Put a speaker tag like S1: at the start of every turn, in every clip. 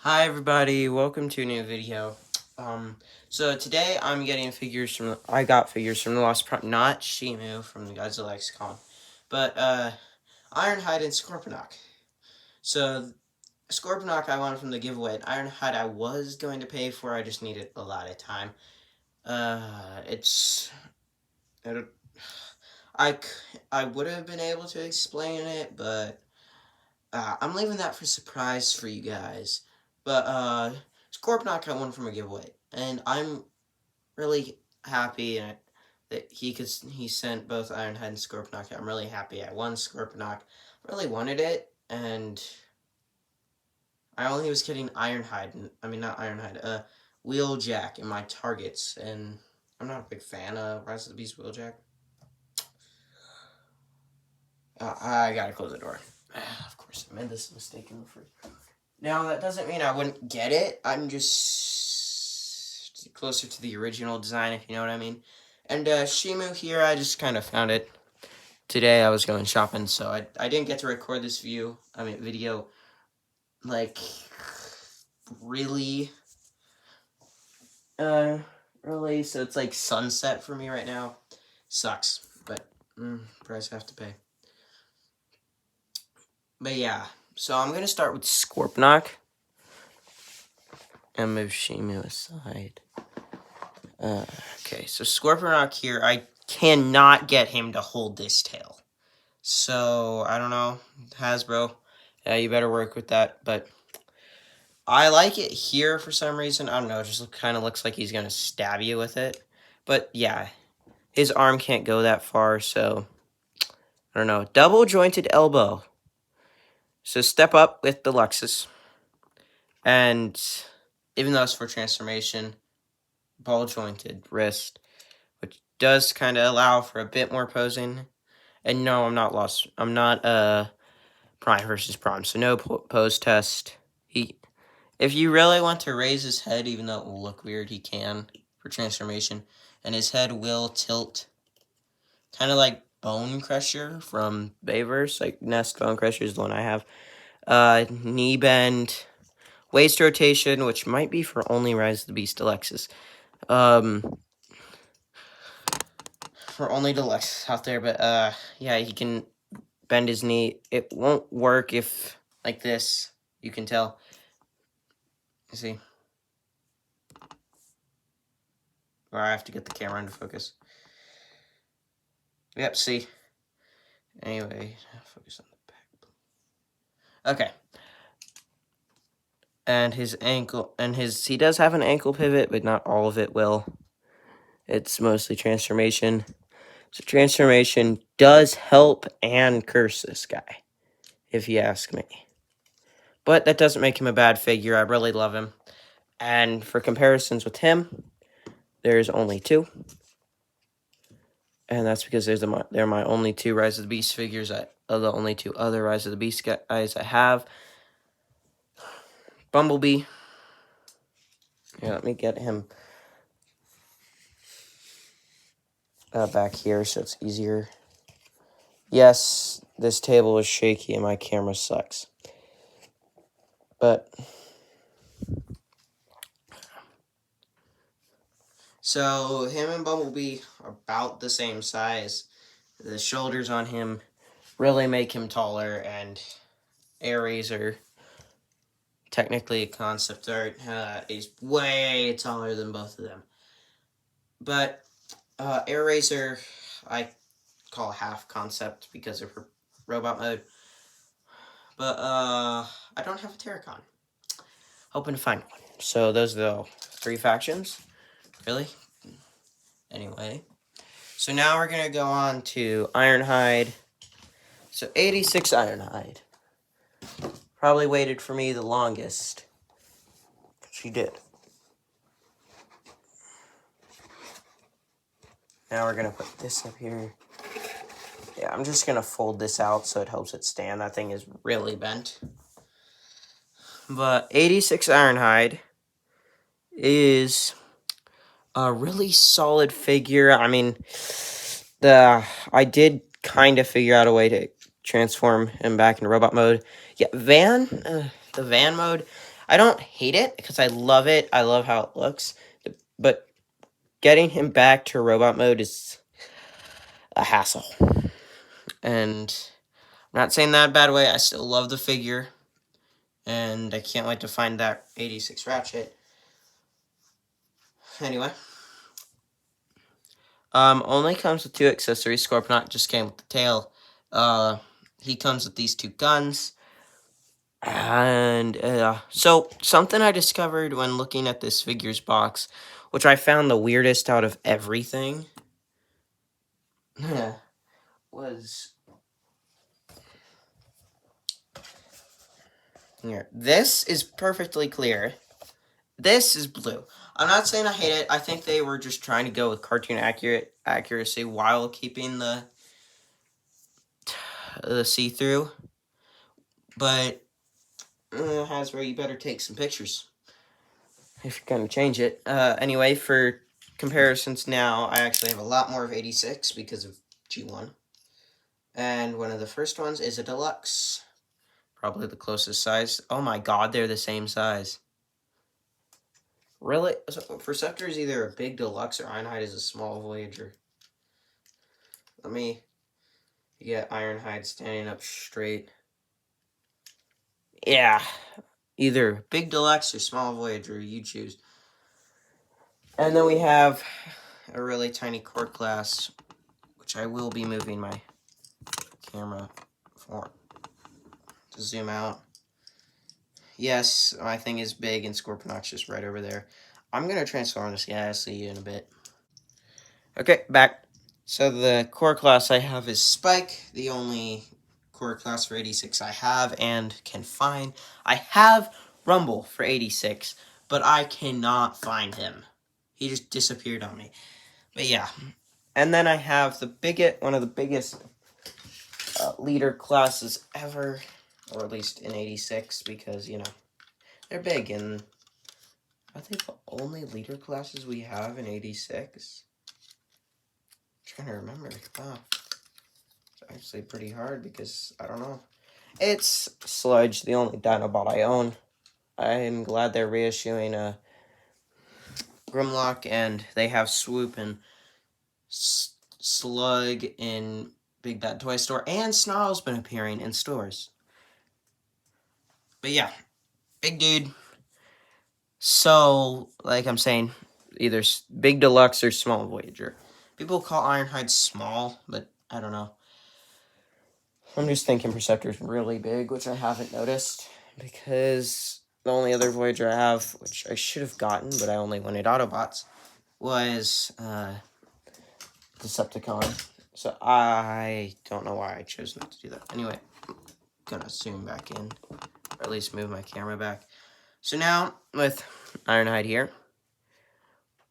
S1: Hi everybody, welcome to a new video. So today I got figures from TheLostPrime, not Shimu from the Gods of Lexicon, but Ironhide and Scorponok. So Scorponok I wanted from the giveaway, and Ironhide I was going to pay for, I just needed a lot of time. It's I would have been able to explain it, but I'm leaving that for surprise for you guys. But Scorponok got one from a giveaway, and I'm really happy that he sent both Ironhide and Scorponok. I'm really happy I won Scorponok. Really wanted it, and I only was getting Ironhide. I mean, not Ironhide. Wheeljack in my targets, and I'm not a big fan of Rise of the Beast Wheeljack. I gotta close the door. Of course, I made this mistake in the first. Now, that doesn't mean I wouldn't get it. I'm just closer to the original design, if you know what I mean. And Shimu here, I just kind of found it today. I was going shopping, so I didn't get to record this video, like, really, so it's like sunset for me right now. Sucks, but price I have to pay. But yeah, so I'm gonna start with Scorponok and move Shimu aside. Okay, so Scorponok here, I cannot get him to hold this tail. So, I don't know, Hasbro, you better work with that, but I like it here for some reason. I don't know, it just kind of looks like he's going to stab you with it. But yeah, his arm can't go that far, so I don't know. Double jointed elbow. So step up with the Luxus. And even though it's for transformation, ball jointed wrist, which does kind of allow for a bit more posing. And no, I'm not lost. I'm not Prime versus Prime, so no pose test. If you really want to raise his head, even though it will look weird, he can for transformation, and his head will tilt, kind of like Bone Crusher from Bayverse, like Nest Bone Crusher is the one I have. Knee bend, waist rotation, which might be for only Rise of the Beast Deluxes. For only Deluxe out there, but yeah, he can bend his knee. It won't work if like this. You can tell. You see? Or I have to get the camera into focus. Yep, see? Anyway, focus on the back. Okay. And his ankle, he does have an ankle pivot, but not all of it will. It's mostly transformation. So transformation does help and curse this guy, if you ask me. But that doesn't make him a bad figure. I really love him. And for comparisons with him, there's only two. And that's because they're my only two Rise of the Beast figures. The only two other Rise of the Beast guys I have. Bumblebee. Yeah, let me get him back here so it's easier. Yes, this table is shaky and my camera sucks. But so him and Bumblebee are about the same size. The shoulders on him really make him taller, and Ares are technically a concept art. He's way taller than both of them. But Ares are, I call half concept because of her robot mode. But I don't have a Terracon. Hoping to find one. So those are the three factions. Really? Anyway. So now we're going to go on to Ironhide. So 86 Ironhide. Probably waited for me the longest. She did. Now we're going to put this up here. Yeah, I'm just going to fold this out so it helps it stand. That thing is really bent. But 86 Ironhide is a really solid figure. I mean, I did kind of figure out a way to transform him back into robot mode. Yeah, the van mode, I don't hate it because I love it. I love how it looks. But getting him back to robot mode is a hassle. And I'm not saying that in a bad way. I still love the figure. And I can't wait to find that 86 Ratchet. Anyway. Only comes with 2 accessories. Scorponok just came with the tail. He comes with these 2 guns. And, so, something I discovered when looking at this figures box, which I found the weirdest out of everything, was... Here. This is perfectly clear. This is blue. I'm not saying I hate it. I think they were just trying to go with cartoon accuracy while keeping the see-through. But, Hasbro, you better take some pictures if you're going to change it. Anyway, for comparisons now, I actually have a lot more of 86 because of G1. And one of the first ones is a deluxe. Probably the closest size. Oh my god, they're the same size. Really? So Perceptor is either a big deluxe or Ironhide is a small Voyager. Let me get Ironhide standing up straight. Yeah. Either big deluxe or small Voyager, you choose. And then we have a really tiny core class, which I will be moving my camera for to zoom out. Yes, my thing is big and Scorponok's just right over there. I'm going to transform this guy. I'll see you in a bit. Okay, back. So the core class I have is Spike, the only core class for 86 I have and can find. I have Rumble for 86, but I cannot find him. He just disappeared on me. But yeah. And then I have one of the biggest leader classes ever, or at least in 86, because, you know, they're big, and I think the only leader classes we have in 86. I'm trying to remember. Wow. It's actually pretty hard because, I don't know. It's Sludge, the only Dinobot I own. I'm glad they're reissuing a Grimlock, and they have Swoop and Slug in Big Bad Toy Store, and Snarl's been appearing in stores. But yeah, big dude. So, like I'm saying, either big deluxe or small Voyager. People call Ironhide small, but I don't know. I'm just thinking Perceptor's really big, which I haven't noticed, because the only other Voyager I have, which I should have gotten, but I only wanted Autobots, was Decepticon. So I don't know why I chose not to do that. Anyway, I'm gonna zoom back in, or at least move my camera back. So now, with Ironhide here,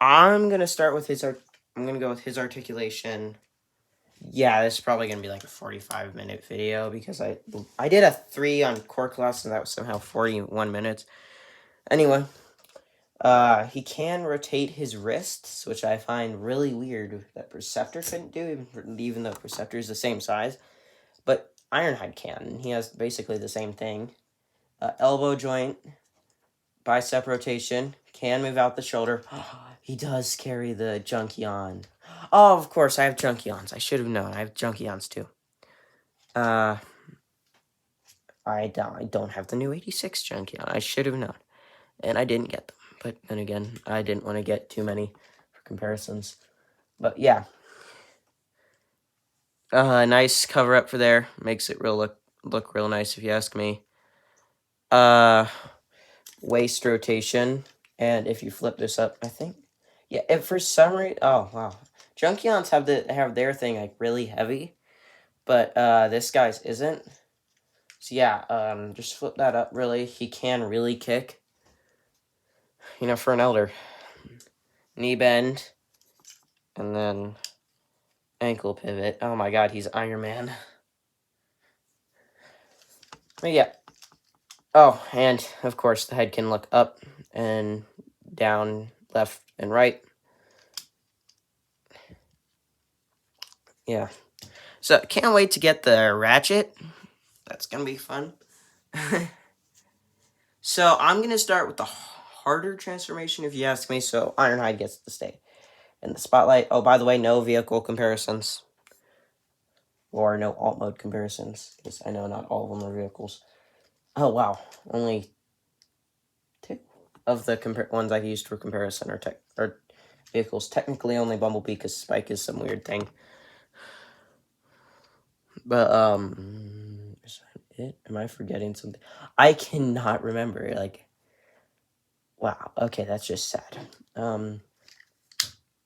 S1: I'm gonna start with I'm gonna go with his articulation. Yeah, this is probably gonna be like a 45-minute video because I did a 3 on core class and that was somehow 41 minutes. Anyway, he can rotate his wrists, which I find really weird that Perceptor couldn't do, even though Perceptor is the same size. But Ironhide can. He has basically the same thing. Elbow joint, bicep rotation, can move out the shoulder. He does carry the Junkion. Oh, of course, I have Junkions. I should have known. I have Junkions, too. I don't have the new 86 Junkion. I should have known. And I didn't get them. But then again, I didn't want to get too many for comparisons. But yeah. Nice cover up for there. Makes it look real nice if you ask me. Waist rotation. And if you flip this up, I think. Yeah, if for some reason, oh wow. Junkions have their thing like really heavy. But this guy's isn't. So yeah, just flip that up really. He can really kick. You know, for an elder. Knee bend. And then ankle pivot. Oh my god, he's Iron Man. But yeah. Oh, and of course the head can look up and down, left and right. Yeah. So can't wait to get the Ratchet. That's gonna be fun. So I'm going to start with the harder transformation, if you ask me. So Ironhide gets to stay in the spotlight. Oh, by the way, no vehicle comparisons. Or no alt mode comparisons, because I know not all of them are vehicles. Oh, wow. Only 2 of the ones I used for comparison are vehicles. Technically only Bumblebee, because Spike is some weird thing. But, is that it? Am I forgetting something? I cannot remember, like, wow, okay, that's just sad.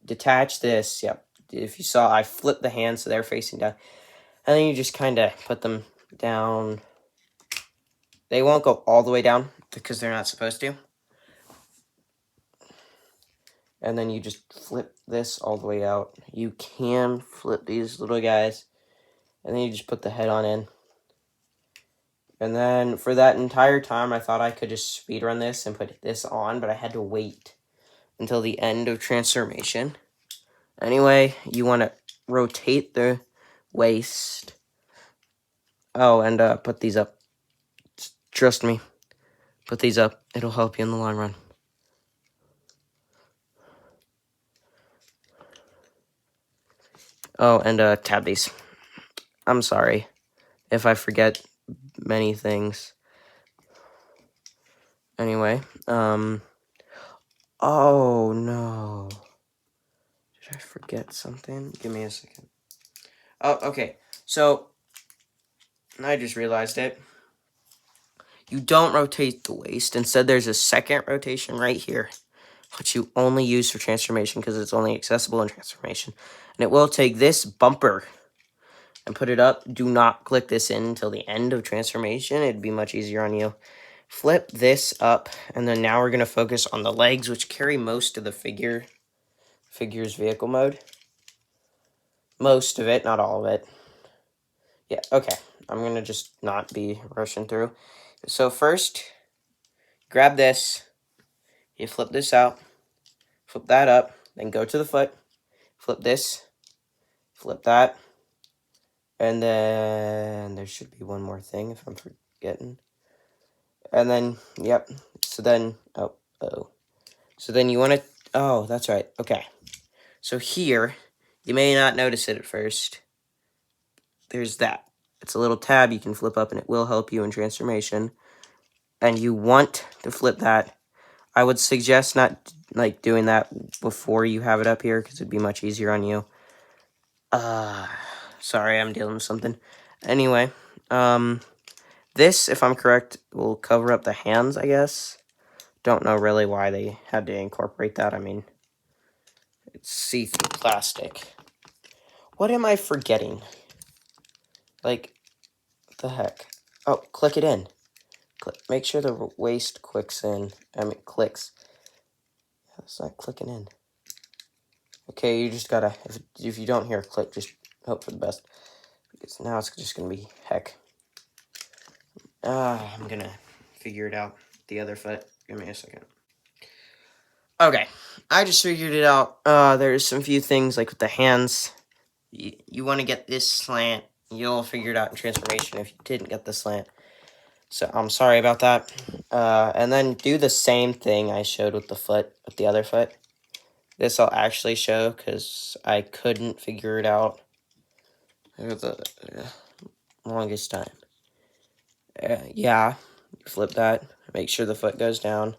S1: Detach this, yep. If you saw, I flipped the hands so they're facing down. And then you just kind of put them down. They won't go all the way down, because they're not supposed to. And then you just flip this all the way out. You can flip these little guys. And then you just put the head on in. And then for that entire time, I thought I could just speedrun this and put this on, but I had to wait until the end of transformation. Anyway, you want to rotate the waist. Oh, and put these up. Trust me. Put these up. It'll help you in the long run. Oh, and tab these. I'm sorry if I forget many things. Anyway, oh no. Did I forget something? Give me a second. Oh, okay. So, I just realized it. You don't rotate the waist. Instead, there's a second rotation right here, which you only use for transformation because it's only accessible in transformation. And it will take this bumper and put it up. Do not click this in until the end of transformation. It'd be much easier on you. Flip this up, and then now we're going to focus on the legs, which carry most of the figure's vehicle mode. Most of it, not all of it. Yeah, okay. I'm going to just not be rushing through. So first, grab this. You flip this out. Flip that up. Then go to the foot. Flip this. Flip that. And then there should be one more thing if I'm forgetting. And then, yep. So then, So then you want to, oh, that's right. Okay. So here, you may not notice it at first. There's that. It's a little tab you can flip up, and it will help you in transformation. And you want to flip that. I would suggest not, like, doing that before you have it up here, because it'd be much easier on you. Sorry, I'm dealing with something. Anyway, this, if I'm correct, will cover up the hands, I guess. Don't know really why they had to incorporate that. I mean, it's see-through plastic. What am I forgetting? Like, the heck? Oh, click it in. Make sure the waist clicks in. Clicks. It's not clicking in. Okay, you just gotta, if you don't hear a click, just hope for the best. Because now it's just gonna be heck. I'm gonna figure it out. The other foot. Give me a second. Okay, I just figured it out. There's some few things, like with the hands. You want to get this slant. You'll figure it out in transformation if you didn't get the slant. So, I'm sorry about that. And then do the same thing I showed with the foot, with the other foot. This I'll actually show, because I couldn't figure it out for the longest time. Yeah, flip that. Make sure the foot goes down.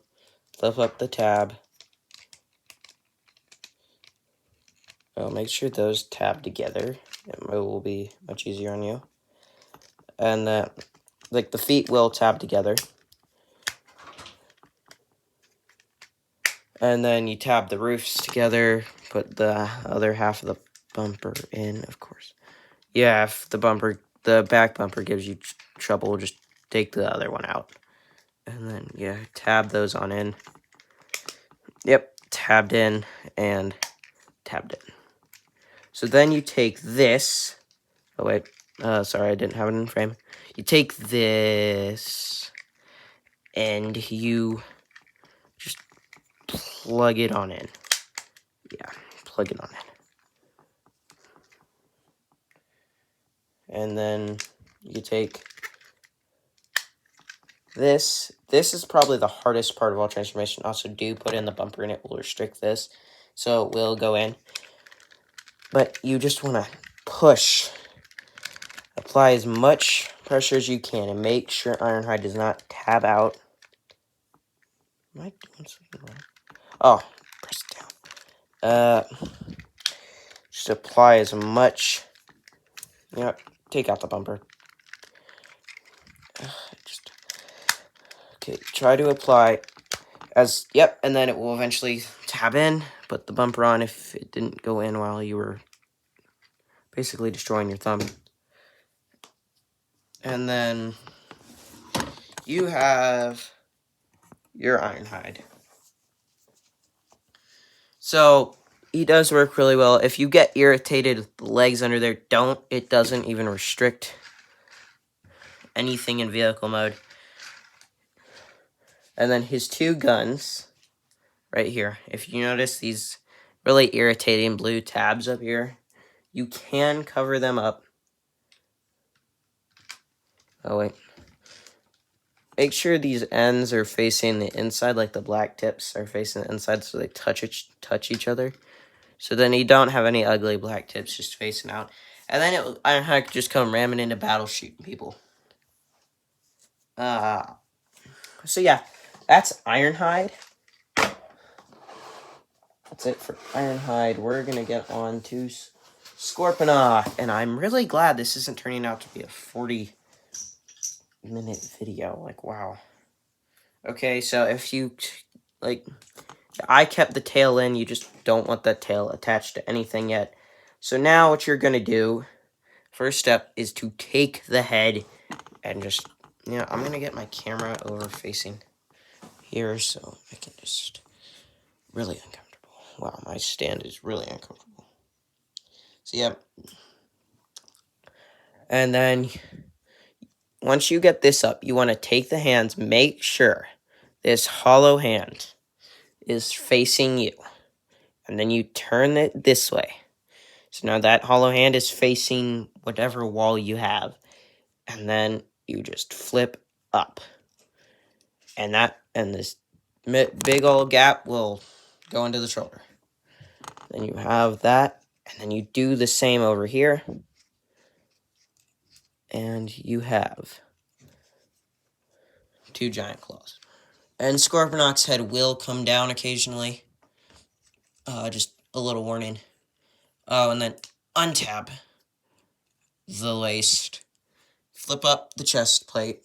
S1: Flip up the tab. Make sure those tab together. It will be much easier on you. And like the feet will tab together. And then you tab the roofs together. Put the other half of the bumper in, of course. Yeah, if the back bumper gives you trouble, just take the other one out. And then, yeah, tab those on in. Yep, tabbed in and tabbed in. So then you take this. Oh, wait. Sorry, I didn't have it in frame. You take this and you just plug it on in. Yeah, plug it on in. And then you take this is probably the hardest part of all transformation. Also, do put in the bumper and it will restrict this, so it will go in. But you just want to push. Apply as much pressure as you can and make sure Ironhide does not tab out. Am I doing something wrong? Oh, press it down. Just apply as much. Take out the bumper. Okay, try to apply as, and then it will eventually tab in. Put the bumper on if it didn't go in while you were basically destroying your thumb. And then you have your Ironhide. So he does work really well. If you get irritated with the legs under there, don't. It doesn't even restrict anything in vehicle mode. And then his two guns right here. If you notice these really irritating blue tabs up here, you can cover them up. Oh, wait. Make sure these ends are facing the inside, like the black tips are facing the inside so they touch each other. So then you don't have any ugly black tips just facing out. And then Ironhide could just come ramming into battle shooting people. So yeah, that's Ironhide. That's it for Ironhide. We're going to get on to Scorponok. And I'm really glad this isn't turning out to be a 40-minute video. Like, wow. Okay, so if you, I kept the tail in. You just don't want that tail attached to anything yet. So now what you're going to do, first step, is to take the head and just, I'm going to get my camera over facing here so I can just, really uncomfortable. Wow, my stand is really uncomfortable. So, and then once you get this up, you want to take the hands, make sure this hollow hand is facing you. And then you turn it this way. So now that hollow hand is facing whatever wall you have. And then you just flip up. And this big old gap will go into the shoulder. Then you have that. And then you do the same over here. And you have two giant claws. And Scorponok's head will come down occasionally. Just a little warning. Oh, and then untab the lace. Flip up the chest plate.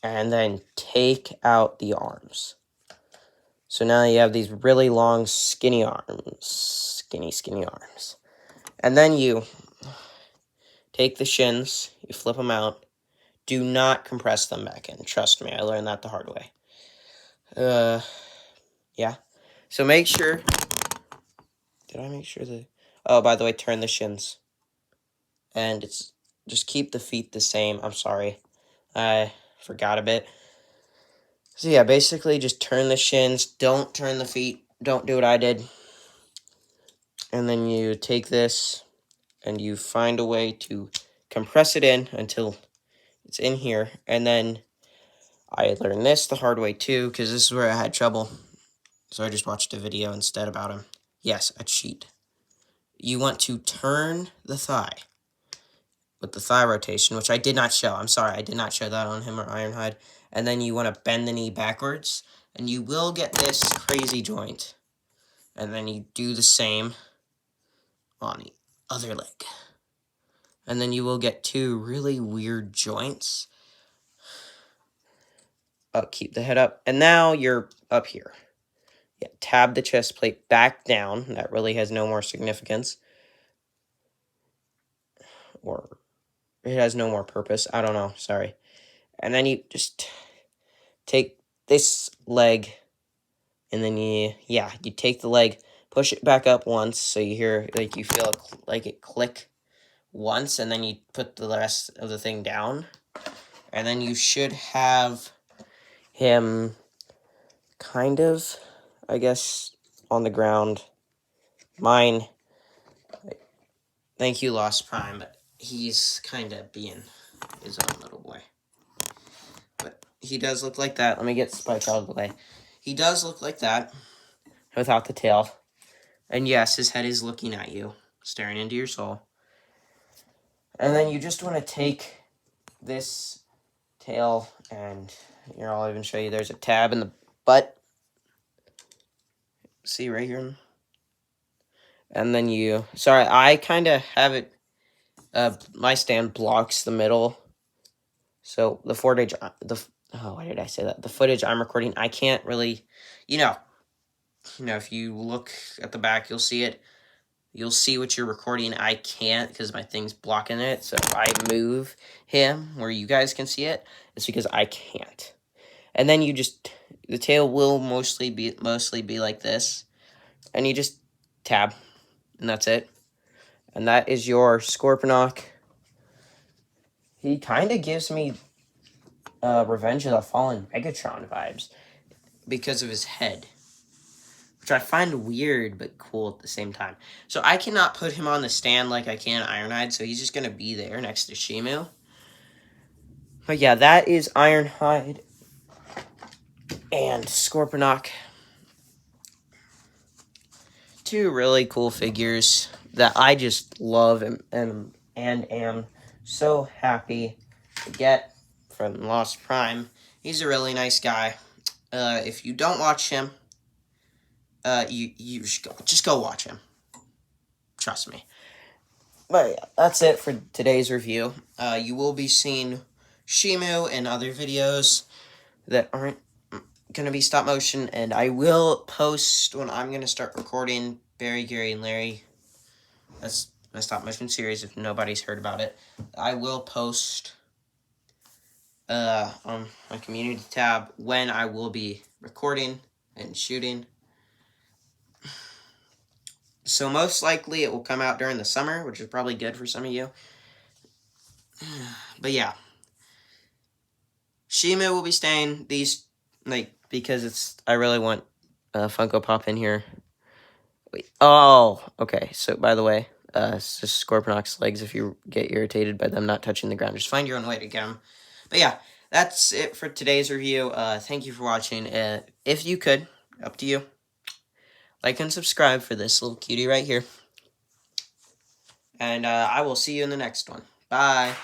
S1: And then take out the arms. So now you have these really long, skinny arms. Skinny arms. And then you take the shins, you flip them out. Do not compress them back in. Trust me, I learned that the hard way. Yeah. So make sure... Did I make sure the... Oh, by the way, turn the shins. And it's... Just keep the feet the same. I'm sorry. I forgot a bit. So yeah, basically just turn the shins. Don't turn the feet. Don't do what I did. And then you take this and you find a way to compress it in until it's in here. And then I learned this the hard way too, because this is where I had trouble. So I just watched a video instead about him. Yes, a cheat. You want to turn the thigh with the thigh rotation, which I did not show. I'm sorry, I did not show that on him or Ironhide. And then you want to bend the knee backwards, and you will get this crazy joint. And then you do the same on the other leg. And then you will get two really weird joints. Keep the head up. And now you're up here. Yeah, tab the chest plate back down. That really has no more significance. Or it has no more purpose. I don't know. Sorry. And then you just take this leg. And then you take the leg, push it back up once. So you hear, you feel like it click once. And then you put the rest of the thing down. And then you should have him kind of, I guess, on the ground. Mine, thank you, TheLostPrime, but he's kind of being his own little boy. But he does look like that. Let me get Spike out of the way. He does look like that without the tail. And yes, his head is looking at you, staring into your soul. And then you just want to take this tail, and here, I'll even show you. There's a tab in the butt. See right here? And then you... Sorry, I kind of have it... my stand blocks the middle. So the footage... Oh, why did I say that? The footage I'm recording, I can't really... You know, if you look at the back, you'll see it. You'll see what you're recording. I can't because my thing's blocking it. So if I move him where you guys can see it, it's because I can't. And then you just, the tail will mostly be like this. And you just tab, and that's it. And that is your Scorponok. He kind of gives me Revenge of the Fallen Megatron vibes because of his head, which I find weird but cool at the same time. So I cannot put him on the stand like I can Ironhide, so he's just going to be there next to Shimu. But yeah, that is Ironhide and Scorponok. Two really cool figures that I just love and am so happy to get from TheLostPrime. He's a really nice guy. If you don't watch him, you should just go watch him. Trust me. But yeah, that's it for today's review. You will be seeing Shimu in other videos that aren't going to be stop motion, and I will post when I'm going to start recording Barry, Gary, and Larry. That's my stop motion series if nobody's heard about it. I will post on my community tab when I will be recording and shooting. So most likely it will come out during the summer, which is probably good for some of you. But yeah. Shimu will be staying these, because I really want Funko Pop in here. Wait. Oh, okay. So by the way, it's just Scorponok's legs. If you get irritated by them not touching the ground, just find your own way to get them. But yeah, that's it for today's review. Thank you for watching. If you could, up to you, like and subscribe for this little cutie right here. And I will see you in the next one. Bye.